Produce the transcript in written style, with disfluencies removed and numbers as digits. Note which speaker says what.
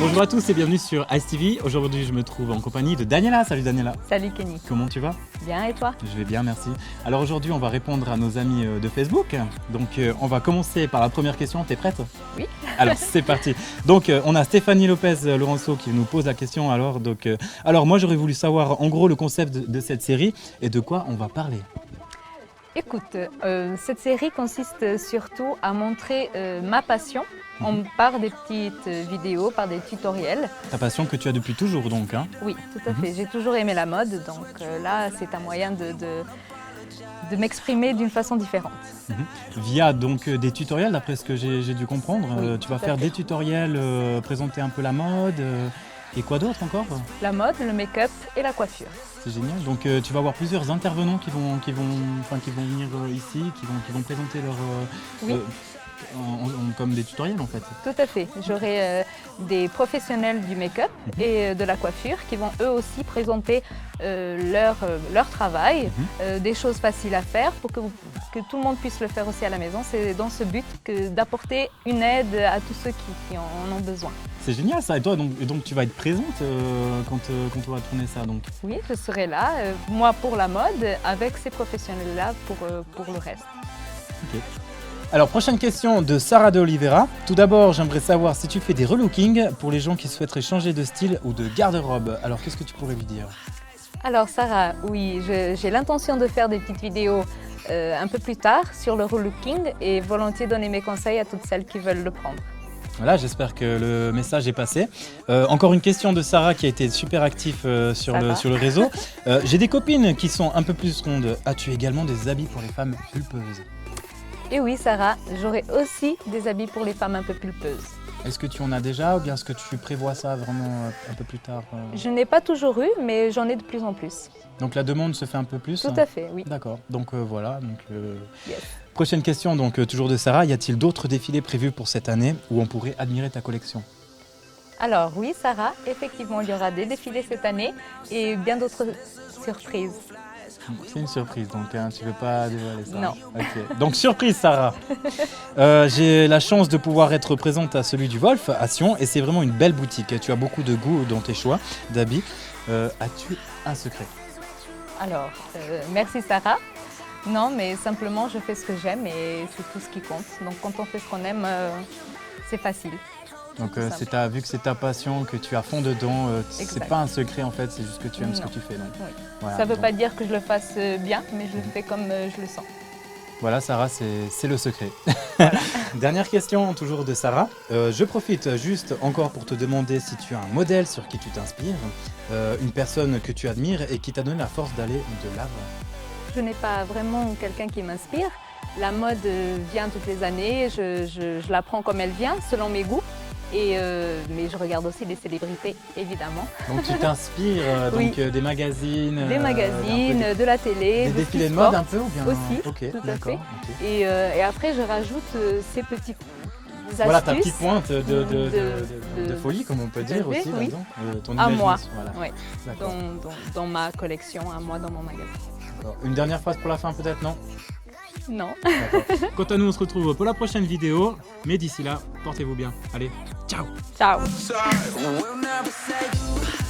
Speaker 1: Bonjour à tous et bienvenue sur Ice TV. Aujourd'hui, je me trouve en compagnie de Daniela. Salut Daniela.
Speaker 2: Salut Kenny.
Speaker 1: Comment tu vas?
Speaker 2: Bien et toi?
Speaker 1: Je vais bien, merci. Alors aujourd'hui, on va répondre à nos amis de Facebook. Donc on va commencer par la première question. T'es prête?
Speaker 2: Oui.
Speaker 1: Alors c'est parti. Donc on a Stéphanie Lopez Laurenceau qui nous pose la question. Alors moi j'aurais voulu savoir en gros le concept de cette série et de quoi on va parler.
Speaker 2: Écoute, cette série consiste surtout à montrer ma passion. On part des petites vidéos, par des tutoriels.
Speaker 1: Ta passion que tu as depuis toujours donc, hein?
Speaker 2: Oui, tout à fait. J'ai toujours aimé la mode, donc là c'est un moyen de m'exprimer d'une façon différente.
Speaker 1: Via donc des tutoriels d'après ce que j'ai dû comprendre.
Speaker 2: Oui,
Speaker 1: Tu vas
Speaker 2: tout à
Speaker 1: faire
Speaker 2: fait.
Speaker 1: des tutoriels, présenter un peu la mode et quoi d'autre encore?
Speaker 2: La mode, le make-up et la coiffure.
Speaker 1: C'est génial. Donc tu vas avoir plusieurs intervenants qui vont venir ici, qui vont présenter leur
Speaker 2: Oui.
Speaker 1: comme des tutoriels en fait.
Speaker 2: Tout à fait. J'aurai des professionnels du make-up et de la coiffure qui vont eux aussi présenter leur travail, des choses faciles à faire pour que tout le monde puisse le faire aussi à la maison. C'est dans ce but d'apporter une aide à tous ceux qui en ont besoin.
Speaker 1: C'est génial ça. Et toi donc tu vas être présente quand on va tourner ça donc.
Speaker 2: Oui, je serai là, moi pour la mode, avec ces professionnels-là pour le reste.
Speaker 1: Ok. Alors prochaine question de Sarah de Oliveira. Tout d'abord j'aimerais savoir si tu fais des relookings pour les gens qui souhaiteraient changer de style ou de garde-robe. Alors qu'est-ce que tu pourrais lui dire?
Speaker 2: Alors Sarah, oui, j'ai l'intention de faire des petites vidéos un peu plus tard sur le relooking et volontiers donner mes conseils à toutes celles qui veulent le prendre.
Speaker 1: Voilà, j'espère que le message est passé. Encore une question de Sarah qui a été super active sur le réseau. J'ai des copines qui sont un peu plus rondes. As-tu également des habits pour les femmes pulpeuses?
Speaker 2: Et oui Sarah, j'aurai aussi des habits pour les femmes un peu pulpeuses.
Speaker 1: Est-ce que tu en as déjà ou bien est-ce que tu prévois ça vraiment un peu plus tard?
Speaker 2: Je n'ai pas toujours eu, mais j'en ai de plus en plus.
Speaker 1: Donc la demande se fait un peu plus?
Speaker 2: Tout à fait, oui.
Speaker 1: D'accord, donc voilà.
Speaker 2: Yes.
Speaker 1: Prochaine question, donc toujours de Sarah. Y a-t-il d'autres défilés prévus pour cette année où on pourrait admirer ta collection?
Speaker 2: Alors oui Sarah, effectivement il y aura des défilés cette année et bien d'autres surprises.
Speaker 1: C'est une surprise, donc hein, tu ne veux pas dévoiler ça?
Speaker 2: Non.
Speaker 1: Ok. Donc surprise Sarah. J'ai la chance de pouvoir être présente à celui du Wolf à Sion et c'est vraiment une belle boutique. Tu as beaucoup de goût dans tes choix d'habits. As-tu un secret?
Speaker 2: Alors, merci Sarah. Non, mais simplement je fais ce que j'aime et c'est tout ce qui compte. Donc quand on fait ce qu'on aime, c'est facile.
Speaker 1: Donc vu que c'est ta passion, que tu es à fond dedans, c'est pas un secret en fait, c'est juste que tu aimes ce que tu fais. Donc.
Speaker 2: Oui.
Speaker 1: Voilà,
Speaker 2: Ça ne veut pas dire que je le fasse bien, mais je le fais comme je le sens.
Speaker 1: Voilà Sarah, c'est le secret. Dernière question toujours de Sarah. Je profite juste encore pour te demander si tu as un modèle sur qui tu t'inspires, une personne que tu admires et qui t'a donné la force d'aller de l'avant.
Speaker 2: Je n'ai pas vraiment quelqu'un qui m'inspire. La mode vient toutes les années, je la prends comme elle vient, selon mes goûts. Mais je regarde aussi des célébrités, évidemment.
Speaker 1: Donc tu t'inspires
Speaker 2: Oui.
Speaker 1: Des magazines,
Speaker 2: Des magazines, de la télé,
Speaker 1: des
Speaker 2: de
Speaker 1: défilés de
Speaker 2: sport
Speaker 1: mode un peu ou bien?
Speaker 2: aussi,
Speaker 1: Ok,
Speaker 2: tout à
Speaker 1: d'accord.
Speaker 2: fait.
Speaker 1: Ok.
Speaker 2: Et après, je rajoute ces petites astuces.
Speaker 1: Voilà ta petite pointe de folie, comme on peut
Speaker 2: Tout à
Speaker 1: dire
Speaker 2: fait,
Speaker 1: aussi
Speaker 2: oui.
Speaker 1: là-dedans. Ton
Speaker 2: À moi,
Speaker 1: imagination, voilà.
Speaker 2: ouais,
Speaker 1: D'accord.
Speaker 2: dans ma collection, à moi, dans mon magasin.
Speaker 1: D'accord. Une dernière phrase pour la fin peut-être, non?
Speaker 2: Non.
Speaker 1: D'accord. Quant à nous, on se retrouve pour la prochaine vidéo. Mais d'ici là, portez-vous bien. Allez, ciao!
Speaker 2: Ciao.
Speaker 3: Sorry, we'll never say